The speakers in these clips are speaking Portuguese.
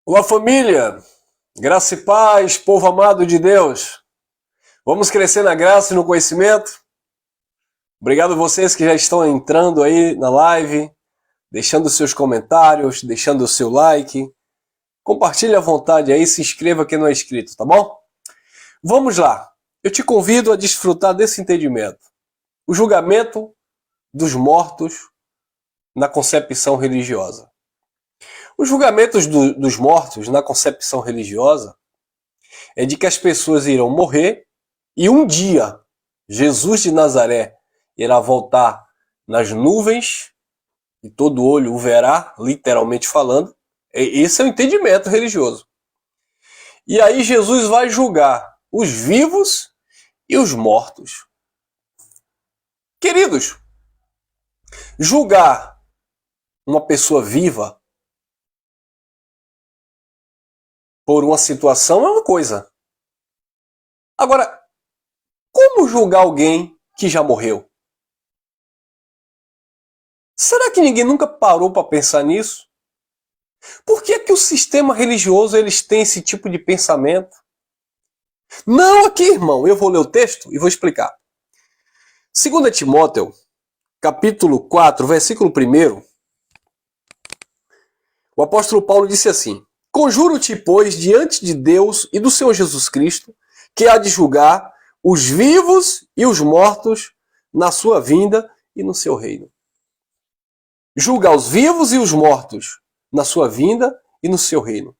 Olá, família! Graça e paz, povo amado de Deus. Vamos crescer na graça e no conhecimento? Obrigado a vocês que já estão entrando aí na live, deixando seus comentários, deixando o seu like. Compartilhe à vontade aí, se inscreva quem não é inscrito, tá bom? Vamos lá. Eu te convido a desfrutar desse entendimento. O julgamento dos mortos na concepção religiosa. Os julgamentos dos mortos na concepção religiosa é de que as pessoas irão morrer e um dia Jesus de Nazaré irá voltar nas nuvens e todo olho o verá, literalmente falando. Esse é o entendimento religioso. E aí Jesus vai julgar os vivos e os mortos. Queridos, julgar uma pessoa viva por uma situação é uma coisa. Agora, como julgar alguém que já morreu? Será que ninguém nunca parou para pensar nisso? Por que é que o sistema religioso eles têm esse tipo de pensamento? Não aqui, irmão. Eu vou ler o texto e vou explicar. 2 Timóteo, capítulo 4, versículo 1, o apóstolo Paulo disse assim: Conjuro-te, pois, diante de Deus e do Senhor Jesus Cristo, que há de julgar os vivos e os mortos na sua vinda e no seu reino. Julgar os vivos e os mortos na sua vinda e no seu reino.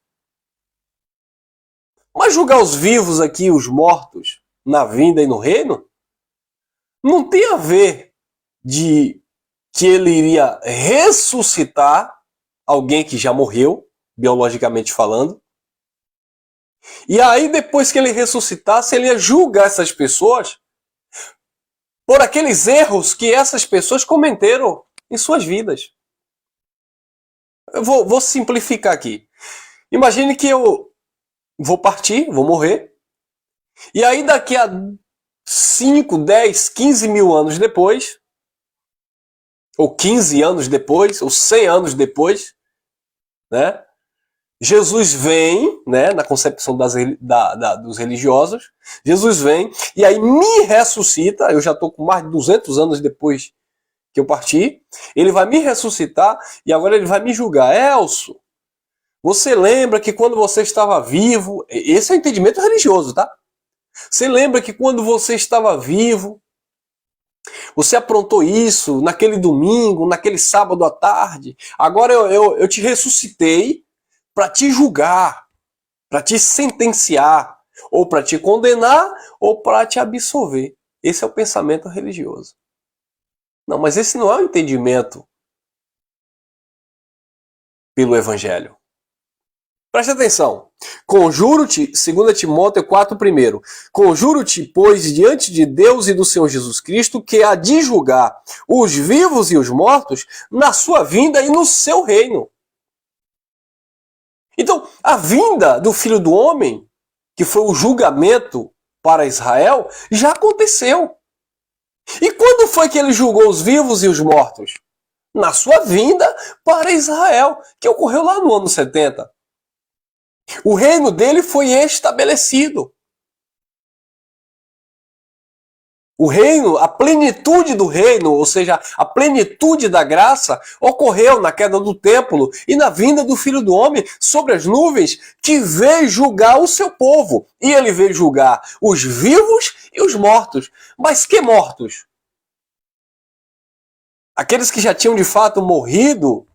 Mas julgar os vivos aqui e os mortos na vinda e no reino não tem a ver de que ele iria ressuscitar alguém que já morreu, biologicamente falando. E aí, depois que ele ressuscitasse, ele ia julgar essas pessoas por aqueles erros que essas pessoas cometeram em suas vidas. Eu vou simplificar aqui. Imagine que eu vou partir, vou morrer, e aí daqui a 5, 10, 15 mil anos depois, ou 15 anos depois, ou 100 anos depois, né? Jesus vem, né, na concepção dos religiosos, Jesus vem e aí me ressuscita, eu já estou com mais de 200 anos depois que eu parti, ele vai me ressuscitar e agora ele vai me julgar. Elcio, você lembra que quando você estava vivo, esse é o entendimento religioso, tá? Você lembra que quando você estava vivo, você aprontou isso naquele domingo, naquele sábado à tarde, agora eu te ressuscitei para te julgar, para te sentenciar, ou para te condenar, ou para te absolver. Esse é o pensamento religioso. Não, mas esse não é o entendimento pelo Evangelho. Preste atenção. Conjuro-te, 2 Timóteo 4, 1. Conjuro-te, pois, diante de Deus e do Senhor Jesus Cristo, que há de julgar os vivos e os mortos na sua vinda e no seu reino. Então, a vinda do Filho do Homem, que foi o julgamento para Israel, já aconteceu. E quando foi que ele julgou os vivos e os mortos? Na sua vinda para Israel, que ocorreu lá no ano 70. O reino dele foi estabelecido. O reino, a plenitude do reino, ou seja, a plenitude da graça, ocorreu na queda do templo e na vinda do Filho do Homem sobre as nuvens, que veio julgar o seu povo. E ele veio julgar os vivos e os mortos. Mas que mortos? Aqueles que já tinham de fato morrido,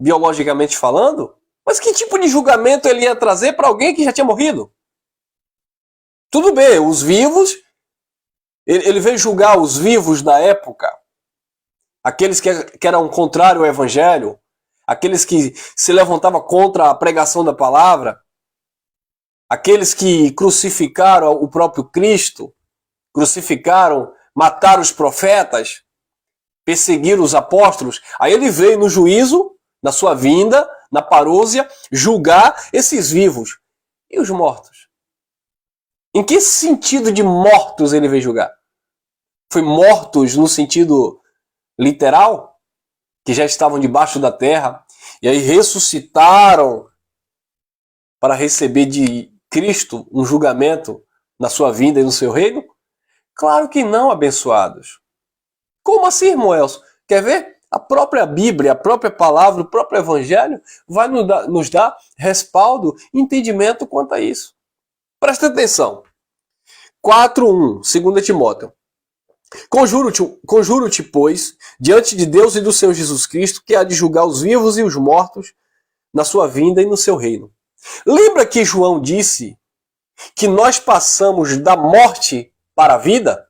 biologicamente falando? Mas que tipo de julgamento ele ia trazer para alguém que já tinha morrido? Tudo bem, os vivos, ele veio julgar os vivos da época, aqueles que eram contrários ao Evangelho, aqueles que se levantavam contra a pregação da palavra, aqueles que crucificaram o próprio Cristo, crucificaram, mataram os profetas, perseguiram os apóstolos. Aí ele veio no juízo, na sua vinda, na parousia, julgar esses vivos. E os mortos? Em que sentido de mortos ele veio julgar? Foi mortos no sentido literal? Que já estavam debaixo da terra e aí ressuscitaram para receber de Cristo um julgamento na sua vinda e no seu reino? Claro que não, abençoados. Como assim, irmão Elcio? Quer ver? A própria Bíblia, a própria palavra, o próprio Evangelho vai nos dar respaldo, entendimento quanto a isso. Presta atenção. 4:1, 2 Timóteo. Conjuro-te, pois, diante de Deus e do Senhor Jesus Cristo, que há de julgar os vivos e os mortos na sua vinda e no seu reino. Lembra que João disse que nós passamos da morte para a vida?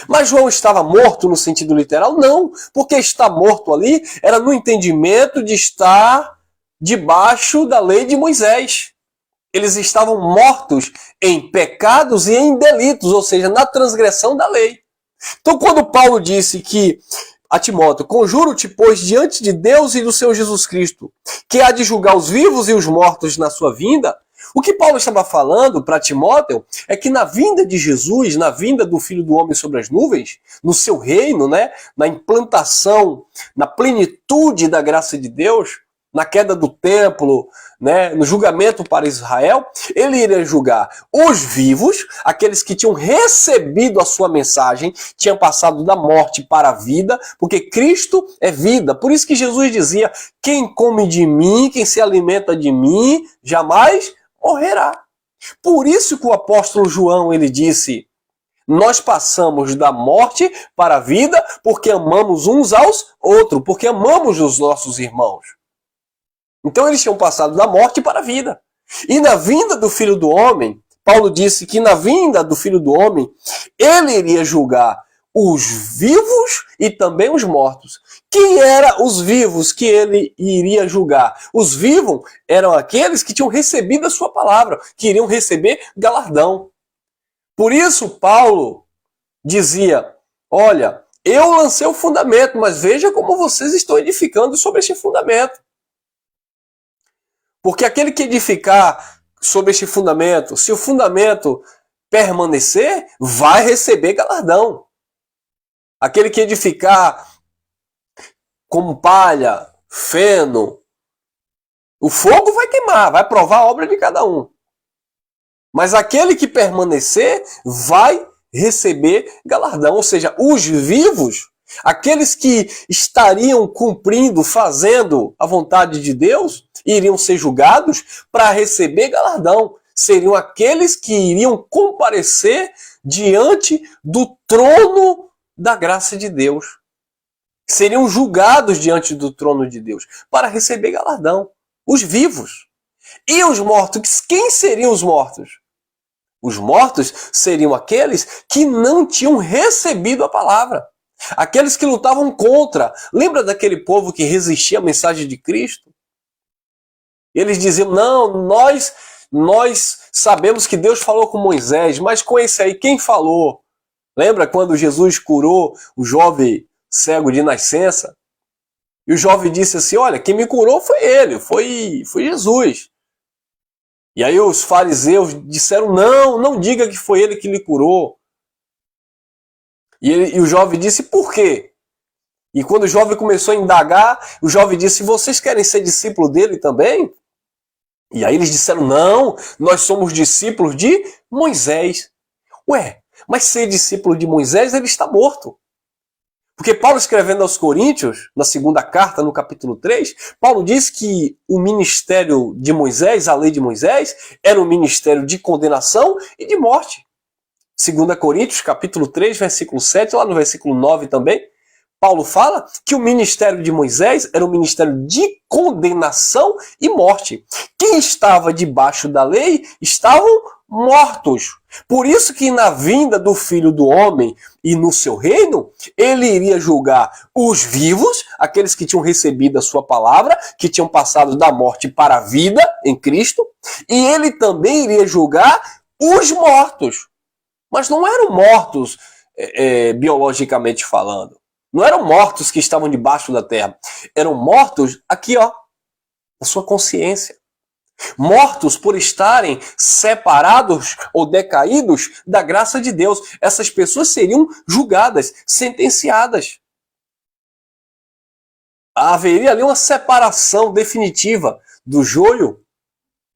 Mas João estava morto no sentido literal? Não, porque estar morto ali era no entendimento de estar debaixo da lei de Moisés. Eles estavam mortos em pecados e em delitos, ou seja, na transgressão da lei. Então, quando Paulo disse que a Timóteo, conjuro-te, pois, diante de Deus e do Senhor Jesus Cristo, que há de julgar os vivos e os mortos na sua vinda, o que Paulo estava falando para Timóteo é que na vinda de Jesus, na vinda do Filho do Homem sobre as nuvens, no seu reino, né, na implantação, na plenitude da graça de Deus, na queda do templo, né, no julgamento para Israel, ele iria julgar os vivos, aqueles que tinham recebido a sua mensagem, tinham passado da morte para a vida, porque Cristo é vida. Por isso que Jesus dizia, quem come de mim, quem se alimenta de mim, jamais morrerá. Por isso que o apóstolo João, ele disse, nós passamos da morte para a vida porque amamos uns aos outros, porque amamos os nossos irmãos. Então eles tinham passado da morte para a vida. E na vinda do Filho do Homem, Paulo disse que na vinda do Filho do Homem, ele iria julgar os vivos e também os mortos. Quem eram os vivos que ele iria julgar? Os vivos eram aqueles que tinham recebido a sua palavra, que iriam receber galardão. Por isso Paulo dizia, olha, eu lancei o fundamento, mas veja como vocês estão edificando sobre este fundamento. Porque aquele que edificar sobre este fundamento, se o fundamento permanecer, vai receber galardão. Aquele que edificar como palha, feno, o fogo vai queimar, vai provar a obra de cada um. Mas aquele que permanecer vai receber galardão. Ou seja, os vivos, aqueles que estariam cumprindo, fazendo a vontade de Deus, iriam ser julgados para receber galardão. Seriam aqueles que iriam comparecer diante do trono da graça de Deus. Seriam julgados diante do trono de Deus para receber galardão. Os vivos. E os mortos? Quem seriam os mortos? Os mortos seriam aqueles que não tinham recebido a palavra. Aqueles que lutavam contra. Lembra daquele povo que resistia à mensagem de Cristo? Eles diziam, não, nós sabemos que Deus falou com Moisés, mas com esse aí, quem falou? Lembra quando Jesus curou o jovem cego de nascença? E o jovem disse assim, olha, quem me curou foi ele, foi Jesus. E aí os fariseus disseram, não diga que foi ele que lhe curou. E o jovem disse, por quê? E quando o jovem começou a indagar, o jovem disse, vocês querem ser discípulo dele também? E aí eles disseram, não, nós somos discípulos de Moisés. Ué, mas ser discípulo de Moisés, ele está morto. Porque Paulo, escrevendo aos Coríntios, na segunda carta, no capítulo 3, Paulo diz que o ministério de Moisés, a lei de Moisés, era um ministério de condenação e de morte. 2 Coríntios, capítulo 3, versículo 7, lá no versículo 9 também, Paulo fala que o ministério de Moisés era um ministério de condenação e morte. Quem estava debaixo da lei estavam mortos. Por isso que na vinda do Filho do Homem e no seu reino, ele iria julgar os vivos, aqueles que tinham recebido a sua palavra, que tinham passado da morte para a vida em Cristo, e ele também iria julgar os mortos. Mas não eram mortos biologicamente falando. Não eram mortos que estavam debaixo da terra. Eram mortos aqui, ó, na sua consciência. Mortos por estarem separados ou decaídos da graça de Deus. Essas pessoas seriam julgadas, sentenciadas. Haveria ali uma separação definitiva do joio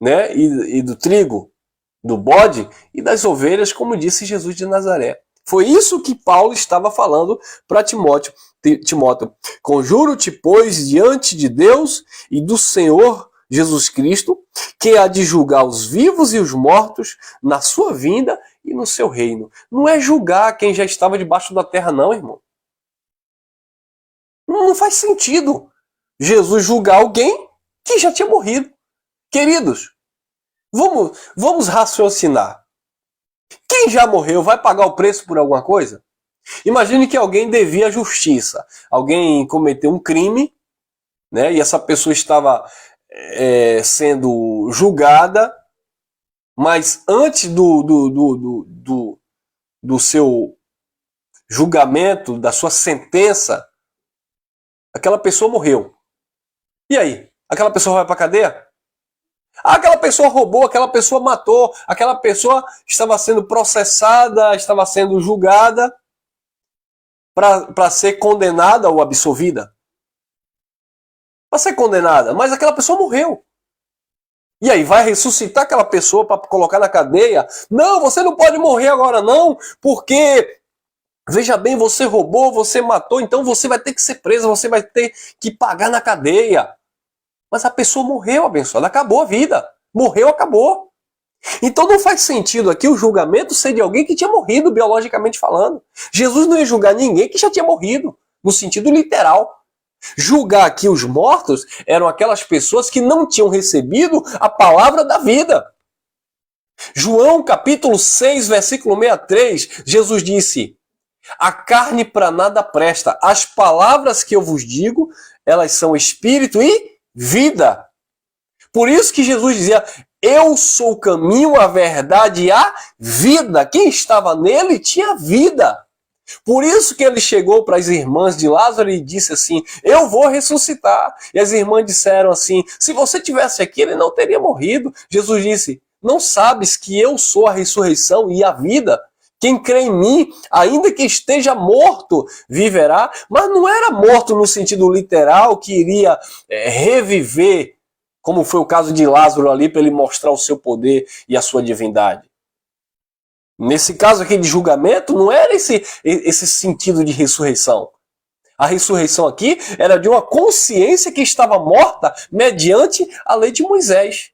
né, e do trigo, do bode e das ovelhas, como disse Jesus de Nazaré. Foi isso que Paulo estava falando para Timóteo. Timóteo, conjuro-te, pois, diante de Deus e do Senhor Jesus Cristo, que há de julgar os vivos e os mortos na sua vinda e no seu reino. Não é julgar quem já estava debaixo da terra, não, irmão. Não faz sentido Jesus julgar alguém que já tinha morrido. Queridos, vamos raciocinar. Quem já morreu vai pagar o preço por alguma coisa? Imagine que alguém devia justiça. Alguém cometeu um crime, né, e essa pessoa estava sendo julgada, mas antes do seu julgamento, da sua sentença, aquela pessoa morreu. E aí? Aquela pessoa vai para a cadeia? Aquela pessoa roubou, aquela pessoa matou, aquela pessoa estava sendo processada, estava sendo julgada para ser condenada ou absolvida. Para ser condenada, mas aquela pessoa morreu. E aí, vai ressuscitar aquela pessoa para colocar na cadeia? Não, você não pode morrer agora não, porque, veja bem, você roubou, você matou, então você vai ter que ser preso, você vai ter que pagar na cadeia. Mas a pessoa morreu, abençoada, acabou a vida. Morreu, acabou. Então não faz sentido aqui o julgamento ser de alguém que tinha morrido, biologicamente falando. Jesus não ia julgar ninguém que já tinha morrido, no sentido literal. Julgar aqui os mortos eram aquelas pessoas que não tinham recebido a palavra da vida. João capítulo 6, versículo 63, Jesus disse: a carne para nada presta, as palavras que eu vos digo, elas são espírito e vida. Por isso que Jesus dizia: eu sou o caminho, a verdade e a vida. Quem estava nele tinha vida. Por isso que ele chegou para as irmãs de Lázaro e disse assim: eu vou ressuscitar. E as irmãs disseram assim: se você tivesse aqui, ele não teria morrido. Jesus disse: não sabes que eu sou a ressurreição e a vida? Quem crê em mim, ainda que esteja morto, viverá. Mas não era morto no sentido literal, que iria reviver, como foi o caso de Lázaro ali, para ele mostrar o seu poder e a sua divindade. Nesse caso aqui de julgamento, não era esse sentido de ressurreição. A ressurreição aqui era de uma consciência que estava morta mediante a lei de Moisés.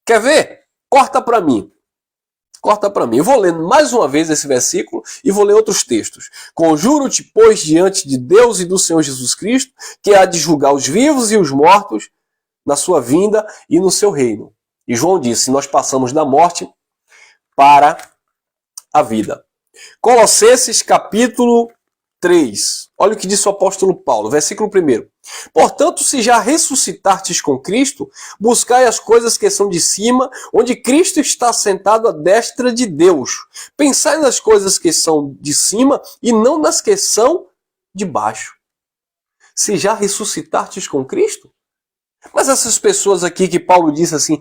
Quer ver? Corta para mim. Corta para mim. Eu vou ler mais uma vez esse versículo e vou ler outros textos. Conjuro-te, pois, diante de Deus e do Senhor Jesus Cristo, que há de julgar os vivos e os mortos na sua vinda e no seu reino. E João disse: nós passamos da morte para a vida. Colossenses capítulo 3. Olha o que disse o apóstolo Paulo, versículo 1. Portanto, se já ressuscitastes com Cristo, buscai as coisas que são de cima, onde Cristo está sentado à destra de Deus. Pensai nas coisas que são de cima e não nas que são de baixo. Se já ressuscitastes com Cristo? Mas essas pessoas aqui que Paulo disse assim: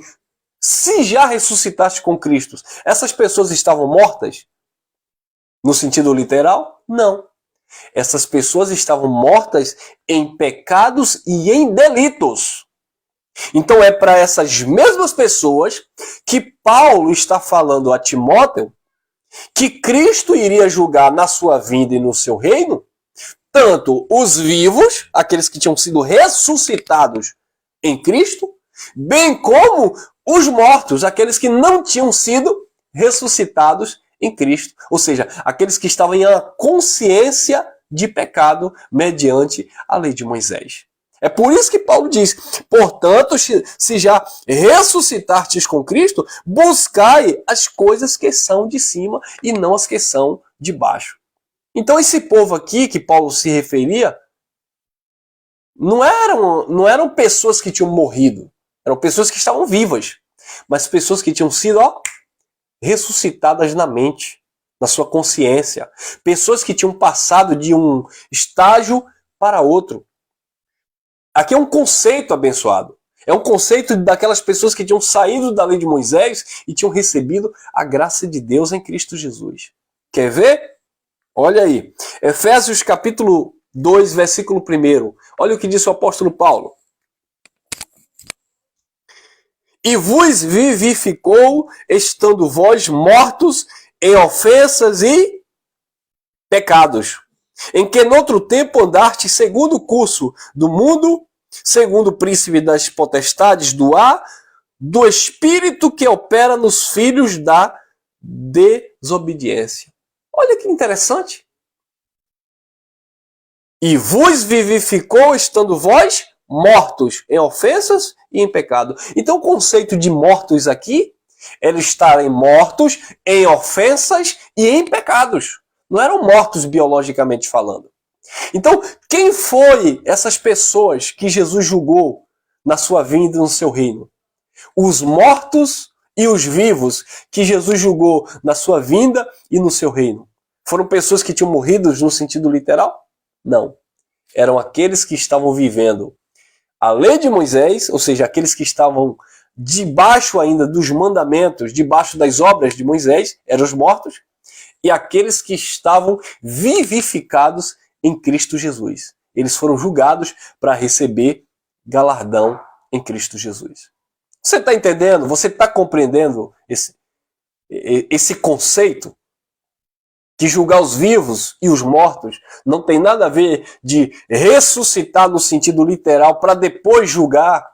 se já ressuscitaste com Cristo, essas pessoas estavam mortas? No sentido literal? Não. Essas pessoas estavam mortas em pecados e em delitos. Então é para essas mesmas pessoas que Paulo está falando a Timóteo que Cristo iria julgar na sua vinda e no seu reino, tanto os vivos, aqueles que tinham sido ressuscitados em Cristo, bem como os mortos, aqueles que não tinham sido ressuscitados em Cristo. Ou seja, aqueles que estavam em uma consciência de pecado mediante a lei de Moisés. É por isso que Paulo diz: portanto, se já ressuscitastes com Cristo, buscai as coisas que são de cima e não as que são de baixo. Então esse povo aqui que Paulo se referia não eram pessoas que tinham morrido, eram pessoas que estavam vivas, mas pessoas que tinham sido ressuscitadas na mente, na sua consciência. Pessoas que tinham passado de um estágio para outro. Aqui é um conceito abençoado. É um conceito daquelas pessoas que tinham saído da lei de Moisés e tinham recebido a graça de Deus em Cristo Jesus. Quer ver? Olha aí. Efésios capítulo 2, versículo 1. Olha o que disse o apóstolo Paulo. e vos vivificou, estando vós mortos em ofensas e pecados, em que noutro tempo andaste segundo o curso do mundo, segundo o príncipe das potestades do ar, do espírito que opera nos filhos da desobediência. Olha que interessante. E vos vivificou, estando vós mortos em ofensas e em pecado. Então o conceito de mortos aqui era estarem mortos em ofensas e em pecados. Não eram mortos biologicamente falando. Então, quem foi essas pessoas que Jesus julgou na sua vinda e no seu reino? Os mortos e os vivos que Jesus julgou na sua vinda e no seu reino. Foram pessoas que tinham morrido no sentido literal? Não. Eram aqueles que estavam vivendo a lei de Moisés, ou seja, aqueles que estavam debaixo ainda dos mandamentos, debaixo das obras de Moisés, eram os mortos, e aqueles que estavam vivificados em Cristo Jesus. Eles foram julgados para receber galardão em Cristo Jesus. Você está entendendo? Você está compreendendo esse conceito? Que julgar os vivos e os mortos não tem nada a ver de ressuscitar no sentido literal para depois julgar.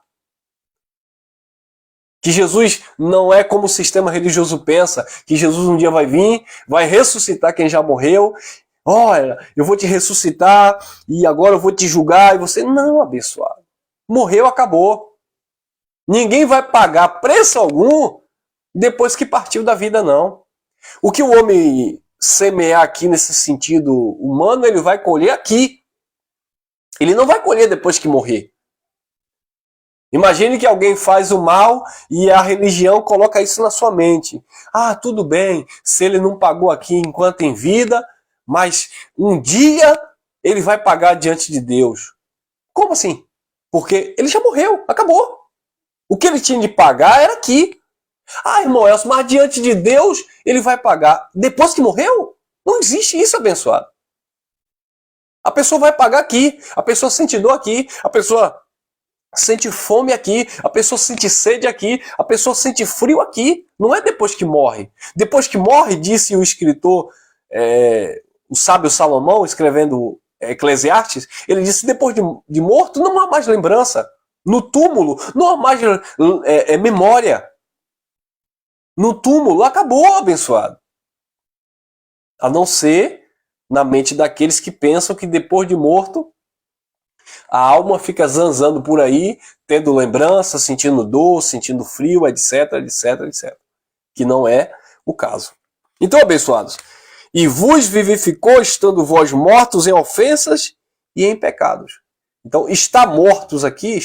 Que Jesus não é como o sistema religioso pensa, que Jesus um dia vai vir, vai ressuscitar quem já morreu. Olha, eu vou te ressuscitar e agora eu vou te julgar. E você, não, abençoado. Morreu, acabou. Ninguém vai pagar preço algum depois que partiu da vida, não. O que o homem semear aqui nesse sentido humano, ele vai colher aqui. Ele não vai colher depois que morrer. Imagine que alguém faz o mal e a religião coloca isso na sua mente. Ah, tudo bem, se ele não pagou aqui enquanto em vida, mas um dia ele vai pagar diante de Deus. Como assim? Porque ele já morreu, acabou. O que ele tinha de pagar era aqui. Ah, irmão Elcio, mas diante de Deus ele vai pagar depois que morreu? Não existe isso, abençoado. A pessoa vai pagar aqui, a pessoa sente dor aqui, a pessoa sente fome aqui, a pessoa sente sede aqui, a pessoa sente frio aqui. Não é depois que morre. Depois que morre, disse o escritor, o sábio Salomão, escrevendo Eclesiastes, ele disse, depois de morto não há mais lembrança. No túmulo não há mais memória. No túmulo acabou, abençoado. A não ser na mente daqueles que pensam que depois de morto a alma fica zanzando por aí, tendo lembrança, sentindo dor, sentindo frio, etc, etc, etc. Que não é o caso. Então, abençoados, e vos vivificou, estando vós mortos em ofensas e em pecados. Então, estarem mortos aqui,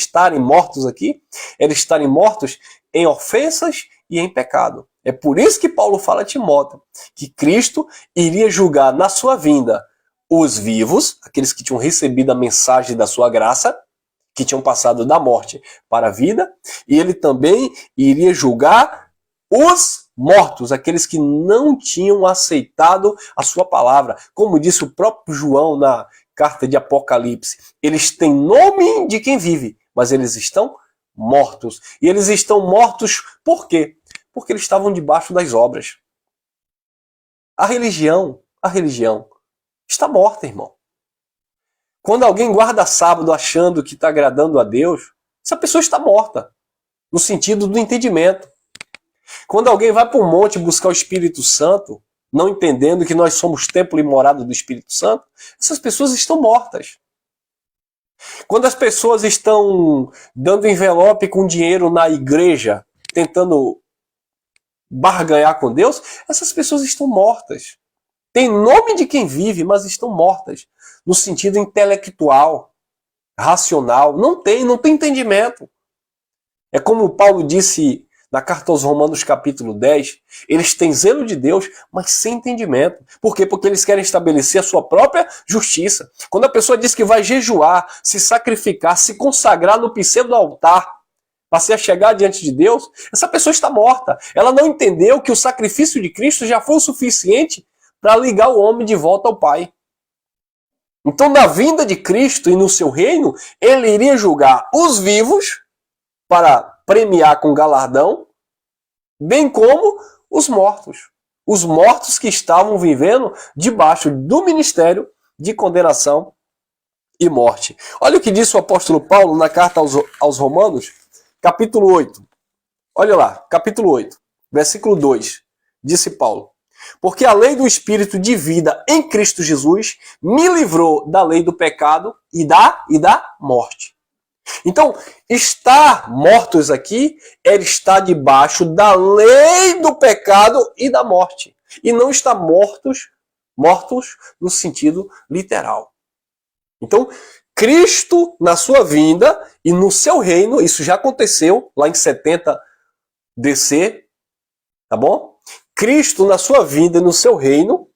era estarem mortos em ofensas e em pecado. É por isso que Paulo fala a Timóteo que Cristo iria julgar na sua vinda os vivos, aqueles que tinham recebido a mensagem da sua graça, que tinham passado da morte para a vida, e ele também iria julgar os mortos, aqueles que não tinham aceitado a sua palavra. Como disse o próprio João na carta de Apocalipse, eles têm nome de quem vive, mas eles estão mortos. E eles estão mortos por quê? Porque eles estavam debaixo das obras. A religião está morta, irmão. Quando alguém guarda sábado achando que está agradando a Deus, essa pessoa está morta, no sentido do entendimento. Quando alguém vai para um monte buscar o Espírito Santo, não entendendo que nós somos templo e morada do Espírito Santo, essas pessoas estão mortas. Quando as pessoas estão dando envelope com dinheiro na igreja, tentando barganhar com Deus, essas pessoas estão mortas. Tem nome de quem vive, mas estão mortas. No sentido intelectual, racional. Não tem entendimento. É como Paulo disse na carta aos Romanos capítulo 10, eles têm zelo de Deus, mas sem entendimento. Por quê? Porque eles querem estabelecer a sua própria justiça. Quando a pessoa diz que vai jejuar, se sacrificar, se consagrar no pseudo altar, para se chegar diante de Deus, essa pessoa está morta. Ela não entendeu que o sacrifício de Cristo já foi o suficiente para ligar o homem de volta ao Pai. Então, na vinda de Cristo e no seu reino, ele iria julgar os vivos para premiar com galardão, bem como os mortos. Os mortos que estavam vivendo debaixo do ministério de condenação e morte. Olha o que disse o apóstolo Paulo na carta aos Romanos, capítulo 8. Olha lá, capítulo 8, versículo 2. Disse Paulo: porque a lei do Espírito de vida em Cristo Jesus me livrou da lei do pecado e da morte. Então, estar mortos aqui é estar debaixo da lei do pecado e da morte. E não estar mortos no sentido literal. Então, Cristo, na sua vinda e no seu reino, isso já aconteceu lá em 70 DC, tá bom? Cristo, na sua vinda e no seu reino,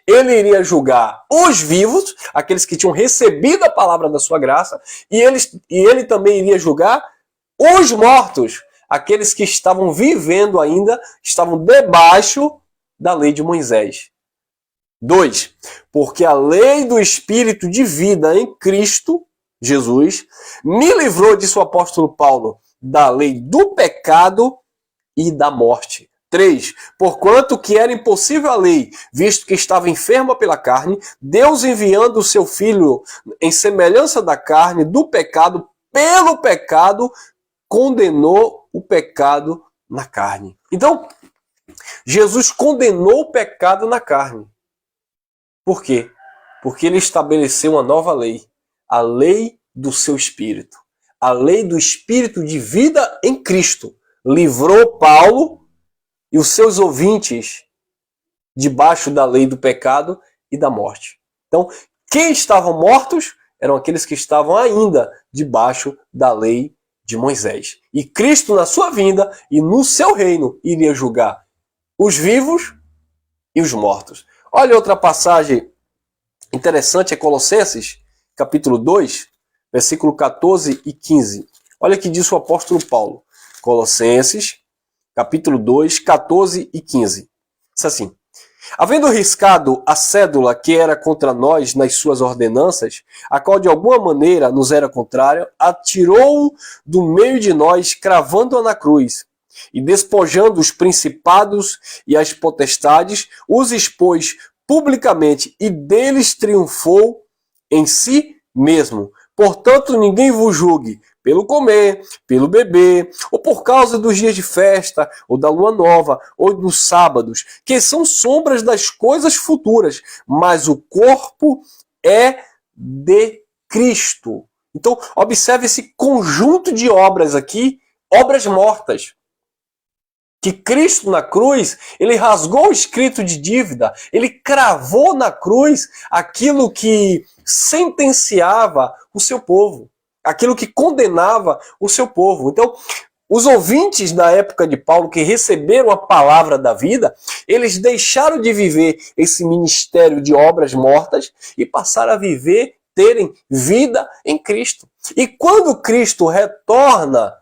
ele iria julgar os vivos, aqueles que tinham recebido a palavra da sua graça, e ele também iria julgar os mortos, aqueles que estavam vivendo ainda, estavam debaixo da lei de Moisés. 2. Porque a lei do Espírito de vida em Cristo Jesus me livrou, disse o apóstolo Paulo, da lei do pecado e da morte. 3. Porquanto que era impossível a lei, visto que estava enferma pela carne, Deus enviando o seu Filho em semelhança da carne, do pecado, pelo pecado, condenou o pecado na carne. Então, Jesus condenou o pecado na carne. Por quê? Porque ele estabeleceu uma nova lei, a lei do seu Espírito. A lei do Espírito de vida em Cristo livrou Paulo e os seus ouvintes debaixo da lei do pecado e da morte. Então, quem estavam mortos eram aqueles que estavam ainda debaixo da lei de Moisés. E Cristo, na sua vinda e no seu reino, iria julgar os vivos e os mortos. Olha outra passagem interessante, é Colossenses, capítulo 2, versículo 14 e 15. Olha o que diz o apóstolo Paulo. Colossenses, capítulo 2, 14 e 15. Diz assim: havendo riscado a cédula que era contra nós nas suas ordenanças, a qual de alguma maneira nos era contrária, atirou-o do meio de nós, cravando-a na cruz. E despojando os principados e as potestades, os expôs publicamente e deles triunfou em si mesmo. Portanto, ninguém vos julgue pelo comer, pelo beber, ou por causa dos dias de festa, ou da lua nova, ou dos sábados, que são sombras das coisas futuras, mas o corpo é de Cristo. Então, observe esse conjunto de obras aqui, obras mortas. Que Cristo na cruz, ele rasgou o escrito de dívida, ele cravou na cruz aquilo que sentenciava o seu povo, aquilo que condenava o seu povo. Então, os ouvintes da época de Paulo que receberam a palavra da vida, eles deixaram de viver esse ministério de obras mortas e passaram a viver, terem vida em Cristo. E quando Cristo retorna,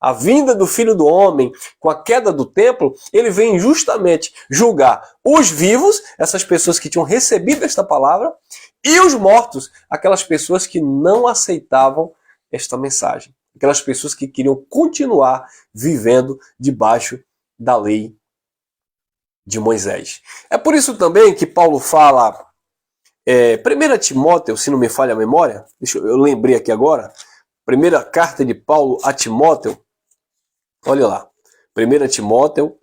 a vinda do Filho do Homem, com a queda do templo, ele vem justamente julgar os vivos, essas pessoas que tinham recebido esta palavra, e os mortos, aquelas pessoas que não aceitavam esta mensagem. Aquelas pessoas que queriam continuar vivendo debaixo da lei de Moisés. É por isso também que Paulo fala, 1 Timóteo, se não me falha a memória, eu lembrei aqui agora, primeira carta de Paulo a Timóteo, olha lá, 1 Timóteo,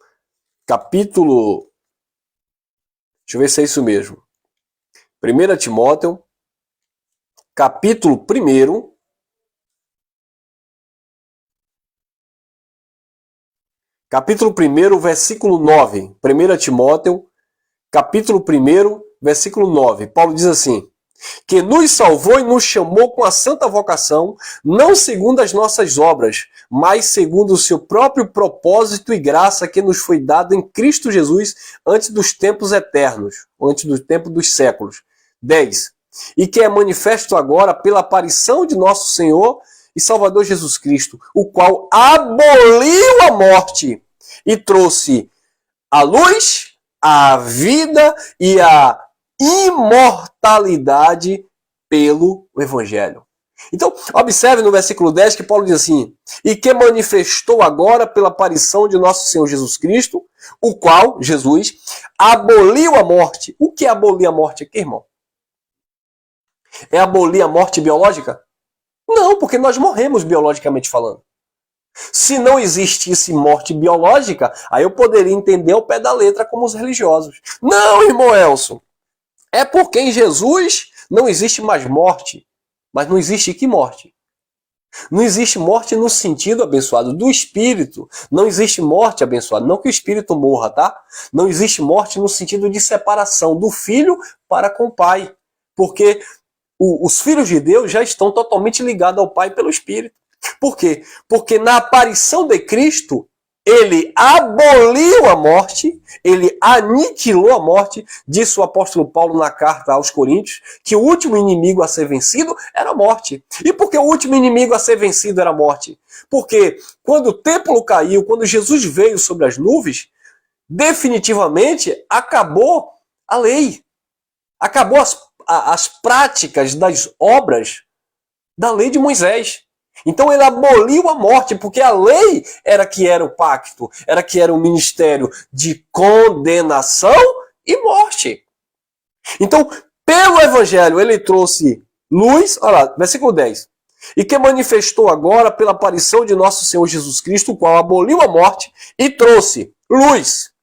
capítulo... Deixa eu ver se é isso mesmo. 1 Timóteo, capítulo 1, capítulo 1, versículo 9. 1 Timóteo, capítulo 1, versículo 9. Paulo diz assim: que nos salvou e nos chamou com a santa vocação, não segundo as nossas obras, mas segundo o seu próprio propósito e graça que nos foi dado em Cristo Jesus antes dos tempos eternos, antes do tempo dos séculos. 10. E que é manifesto agora pela aparição de nosso Senhor e Salvador Jesus Cristo, o qual aboliu a morte e trouxe a luz, a vida e a imortalidade pelo Evangelho. Então, observe no versículo 10 que Paulo diz assim: e que manifestou agora pela aparição de nosso Senhor Jesus Cristo, o qual, Jesus, aboliu a morte. O que é abolir a morte aqui, irmão? É abolir a morte biológica? Não, porque nós morremos biologicamente falando. Se não existisse morte biológica, aí eu poderia entender ao pé da letra como os religiosos. Não, irmão Elson. É porque em Jesus não existe mais morte. Mas não existe que morte? Não existe morte no sentido, abençoado, do espírito. Não existe morte, abençoado. Não que o espírito morra, tá? Não existe morte no sentido de separação do filho para com o pai. Porque os filhos de Deus já estão totalmente ligados ao pai pelo espírito. Por quê? Porque na aparição de Cristo, ele aboliu a morte, ele aniquilou a morte, disse o apóstolo Paulo na carta aos Coríntios, que o último inimigo a ser vencido era a morte. E por que o último inimigo a ser vencido era a morte? Porque quando o templo caiu, quando Jesus veio sobre as nuvens, definitivamente acabou a lei. Acabou as práticas das obras da lei de Moisés. Então ele aboliu a morte, porque a lei era que era o pacto, era que era o ministério de condenação e morte. Então, pelo evangelho, ele trouxe luz, olha lá, versículo 10. E que manifestou agora pela aparição de nosso Senhor Jesus Cristo, o qual aboliu a morte e trouxe luz,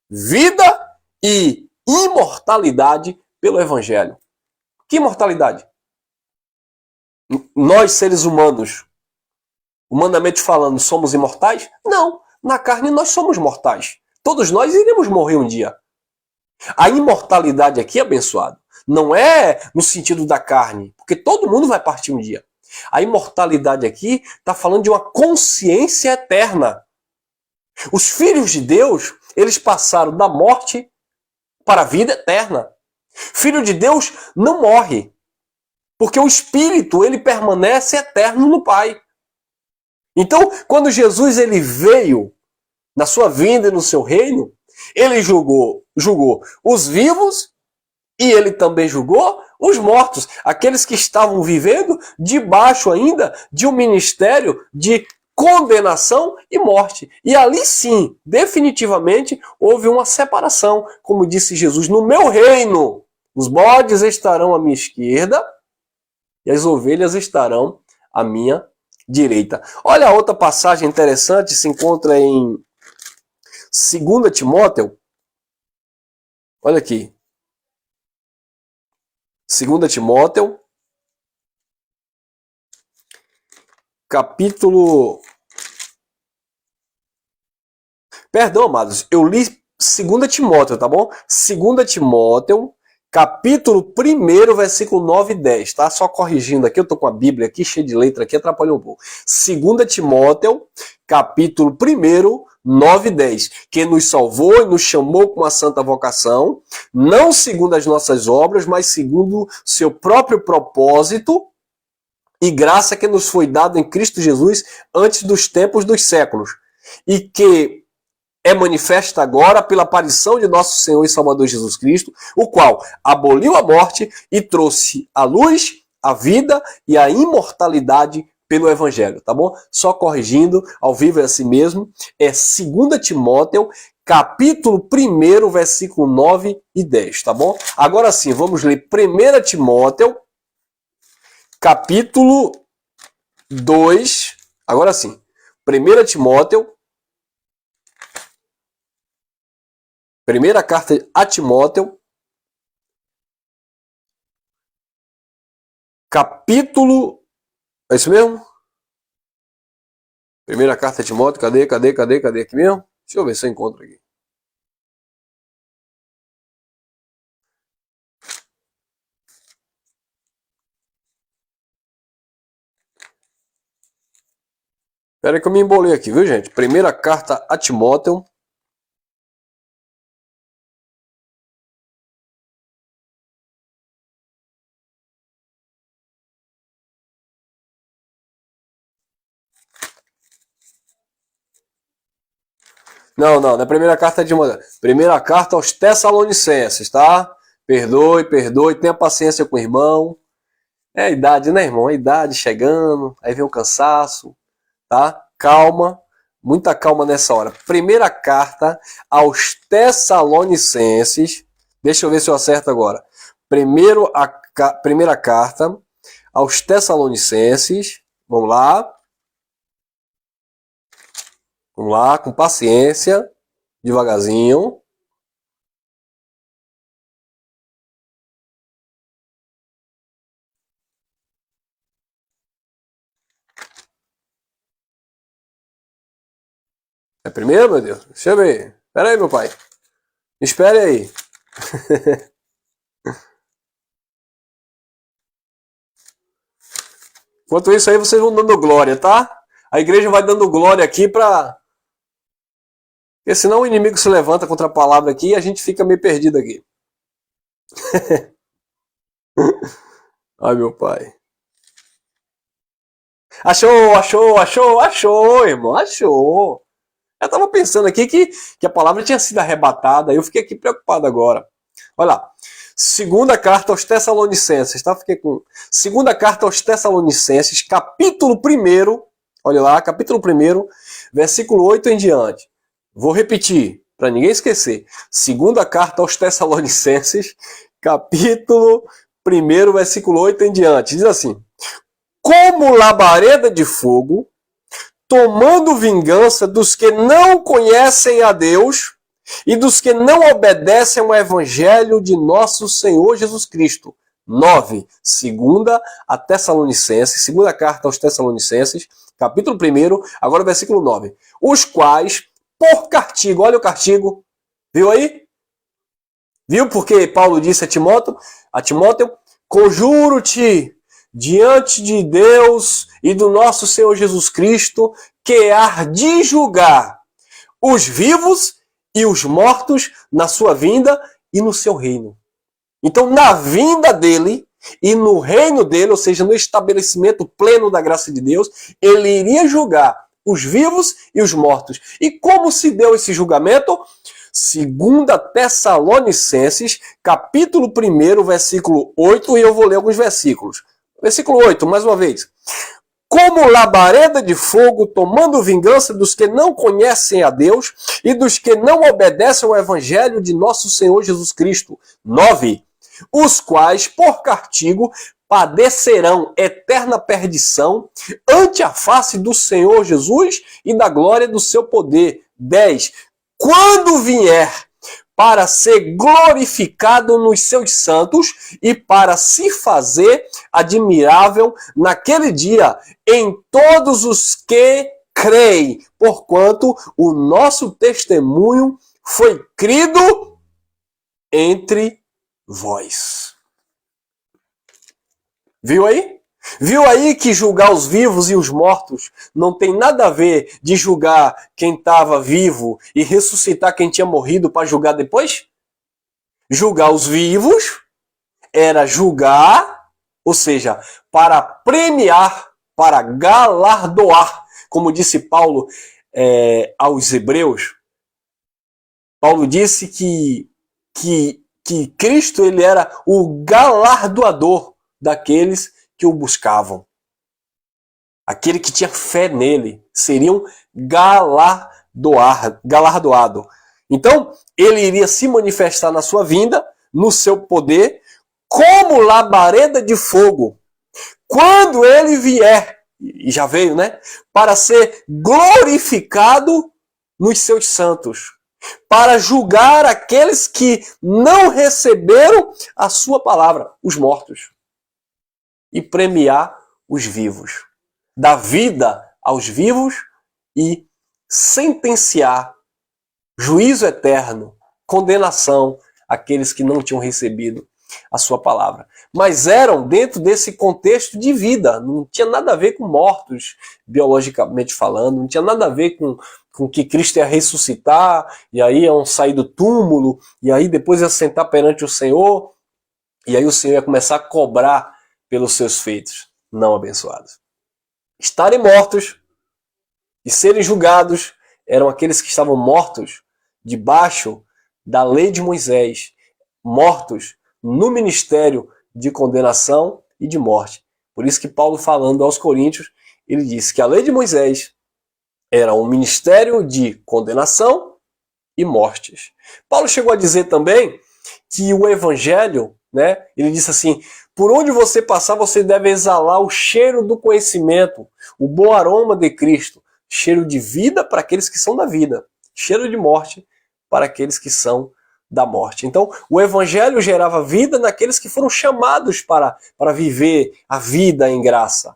vida e imortalidade pelo evangelho. Que imortalidade? Nós, seres humanos, humanamente falando, somos imortais? Não. Na carne nós somos mortais. Todos nós iremos morrer um dia. A imortalidade aqui, abençoado, não é no sentido da carne, porque todo mundo vai partir um dia. A imortalidade aqui está falando de uma consciência eterna. Os filhos de Deus, eles passaram da morte para a vida eterna. Filho de Deus não morre, porque o Espírito ele permanece eterno no Pai. Então, quando Jesus ele veio na sua vinda e no seu reino, ele julgou os vivos e ele também julgou os mortos, aqueles que estavam vivendo debaixo ainda de um ministério de condenação e morte. E ali sim, definitivamente, houve uma separação. Como disse Jesus, no meu reino, os bodes estarão à minha esquerda e as ovelhas estarão à minha direita. Olha a outra passagem interessante, se encontra em 2 Timóteo. Olha aqui. 2 Timóteo, capítulo... Perdão, amados, eu li 2 Timóteo, tá bom? 2 Timóteo, capítulo 1, versículo 9 e 10, tá? Só corrigindo aqui, eu tô com a Bíblia aqui, cheia de letra aqui, atrapalhou um pouco. 2 Timóteo, capítulo 1, 9 e 10, que nos salvou e nos chamou com a santa vocação, não segundo as nossas obras, mas segundo seu próprio propósito e graça que nos foi dado em Cristo Jesus antes dos tempos dos séculos, e que é manifesta agora pela aparição de nosso Senhor e Salvador Jesus Cristo, o qual aboliu a morte e trouxe a luz, a vida e a imortalidade pelo Evangelho, tá bom? Só corrigindo, ao vivo é assim mesmo, é 2 Timóteo, capítulo 1, versículo 9 e 10, tá bom? Agora sim, vamos ler 1 Timóteo, capítulo 2, agora sim, 1 Timóteo, primeira carta a Timóteo, capítulo... É isso mesmo? Primeira carta a Timóteo, cadê aqui mesmo? Deixa eu ver se eu encontro aqui. Espera aí que eu me embolei aqui, viu, gente? Primeira carta a Timóteo. Não é a primeira carta de Timóteo. Primeira carta aos Tessalonicenses, tá? Perdoe, tenha paciência com o irmão. É a idade, né, irmão? A idade chegando, aí vem o cansaço, tá? Calma, muita calma nessa hora. Primeira carta aos Tessalonicenses. Deixa eu ver se eu acerto agora. Primeira carta aos Tessalonicenses. Vamos lá. Vamos lá, com paciência, devagarzinho. É primeiro, meu Deus? Deixa eu ver. Espera aí, meu pai. Espere aí. Enquanto isso aí, vocês vão dando glória, tá? A igreja vai dando glória aqui pra... Porque senão o inimigo se levanta contra a palavra aqui e a gente fica meio perdido aqui. Ai, meu pai. Achou, irmão. Achou. Eu tava pensando aqui que a palavra tinha sido arrebatada. Eu fiquei aqui preocupado agora. Olha lá. Segunda carta aos Tessalonicenses, tá? Fiquei com... Segunda carta aos Tessalonicenses, capítulo 1. Olha lá, capítulo 1, versículo 8 em diante. Vou repetir, para ninguém esquecer. Segunda carta aos Tessalonicenses, capítulo 1, versículo 8 em diante. Diz assim: como labareda de fogo, tomando vingança dos que não conhecem a Deus e dos que não obedecem ao evangelho de nosso Senhor Jesus Cristo. 9. Segunda a Tessalonicenses, segunda carta aos Tessalonicenses, capítulo 1, agora o versículo 9. Os quais, por castigo, olha o castigo, viu aí? Viu porque Paulo disse a Timóteo, conjuro-te diante de Deus e do nosso Senhor Jesus Cristo, que há de julgar os vivos e os mortos na sua vinda e no seu reino. Então, na vinda dele e no reino dele, ou seja, no estabelecimento pleno da graça de Deus, ele iria julgar os vivos e os mortos. E como se deu esse julgamento? Segunda Tessalonicenses, capítulo 1, versículo 8, e eu vou ler alguns versículos. Versículo 8, mais uma vez. Como labareda de fogo, tomando vingança dos que não conhecem a Deus e dos que não obedecem ao evangelho de nosso Senhor Jesus Cristo. 9. Os quais, por castigo, padecerão eterna perdição ante a face do Senhor Jesus e da glória do seu poder. 10. Quando vier para ser glorificado nos seus santos e para se fazer admirável naquele dia em todos os que creem, porquanto o nosso testemunho foi crido entre vós. Viu aí? Viu aí que julgar os vivos e os mortos não tem nada a ver de julgar quem estava vivo e ressuscitar quem tinha morrido para julgar depois? Julgar os vivos era julgar, ou seja, para premiar, para galardoar, como disse Paulo aos Hebreus. Paulo disse que Cristo ele era o galardoador daqueles que o buscavam. Aquele que tinha fé nele seriam galardoado. Então, ele iria se manifestar na sua vinda, no seu poder, como labareda de fogo. Quando ele vier, e já veio, né? Para ser glorificado nos seus santos. Para julgar aqueles que não receberam a sua palavra, os mortos. E premiar os vivos. Dar vida aos vivos e sentenciar juízo eterno, condenação àqueles que não tinham recebido a sua palavra. Mas eram dentro desse contexto de vida, não tinha nada a ver com mortos, biologicamente falando, não tinha nada a ver com que Cristo ia ressuscitar, e aí iam sair do túmulo, e aí depois ia sentar perante o Senhor, e aí o Senhor ia começar a cobrar pelos seus feitos não abençoados. Estarem mortos e serem julgados eram aqueles que estavam mortos debaixo da lei de Moisés, mortos no ministério de condenação e de morte. Por isso que Paulo, falando aos Coríntios, ele disse que a lei de Moisés era um ministério de condenação e mortes. Paulo chegou a dizer também que o evangelho, né, ele disse assim, por onde você passar, você deve exalar o cheiro do conhecimento, o bom aroma de Cristo, cheiro de vida para aqueles que são da vida, cheiro de morte para aqueles que são da morte. Então, o evangelho gerava vida naqueles que foram chamados para viver a vida em graça.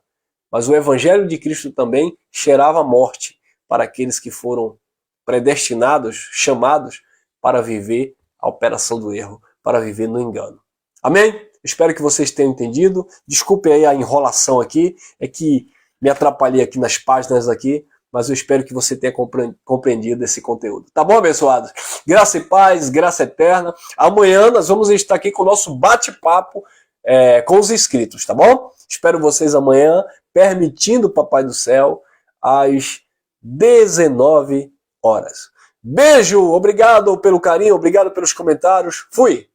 Mas o evangelho de Cristo também cheirava morte para aqueles que foram predestinados, chamados para viver a operação do erro, para viver no engano. Amém? Espero que vocês tenham entendido. Desculpe aí a enrolação aqui, é que me atrapalhei aqui nas páginas aqui, mas eu espero que você tenha compreendido esse conteúdo. Tá bom, abençoados? Graça e paz, graça eterna. Amanhã nós vamos estar aqui com o nosso bate-papo com os inscritos, tá bom? Espero vocês amanhã, permitindo o Papai do Céu, às 19 horas. Beijo, obrigado pelo carinho, obrigado pelos comentários. Fui!